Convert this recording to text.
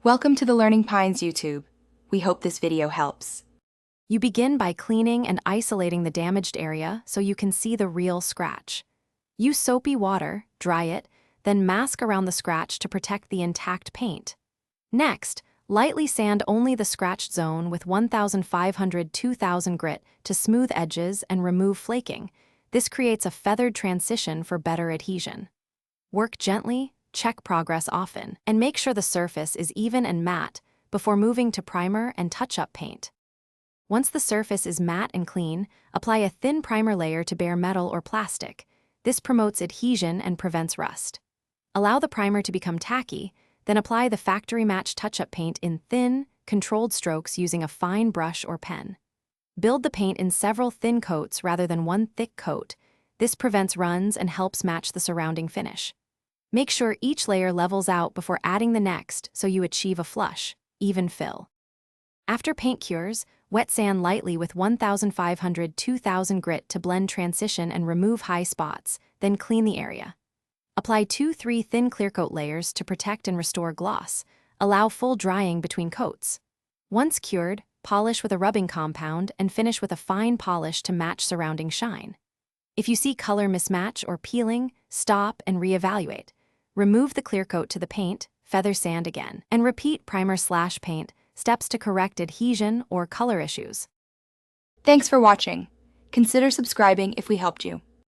Welcome to the Learning Pines YouTube. We hope this video helps. You begin by cleaning and isolating the damaged area so you can see the real scratch. Use soapy water, dry it, then mask around the scratch to protect the intact paint. Next, lightly sand only the scratched zone with 1500-2000 grit to smooth edges and remove flaking. This creates a feathered transition for better adhesion. Work gently, check progress often, and make sure the surface is even and matte before moving to primer and touch-up paint. Once the surface is matte and clean, apply a thin primer layer to bare metal or plastic. This promotes adhesion and prevents rust. Allow the primer to become tacky, then apply the factory-matched touch-up paint in thin, controlled strokes using a fine brush or pen. Build the paint in several thin coats rather than one thick coat. This prevents runs and helps match the surrounding finish. Make sure each layer levels out before adding the next so you achieve a flush, even fill. After paint cures, wet sand lightly with 1500-2000 grit to blend transition and remove high spots, then clean the area. Apply 2-3 thin clear coat layers to protect and restore gloss. Allow full drying between coats. Once cured, polish with a rubbing compound and finish with a fine polish to match surrounding shine. If you see color mismatch or peeling, stop and reevaluate. Remove the clear coat to the paint, feather sand again, and repeat primer/paint steps to correct adhesion or color issues. Thanks for watching. Consider subscribing if we helped you.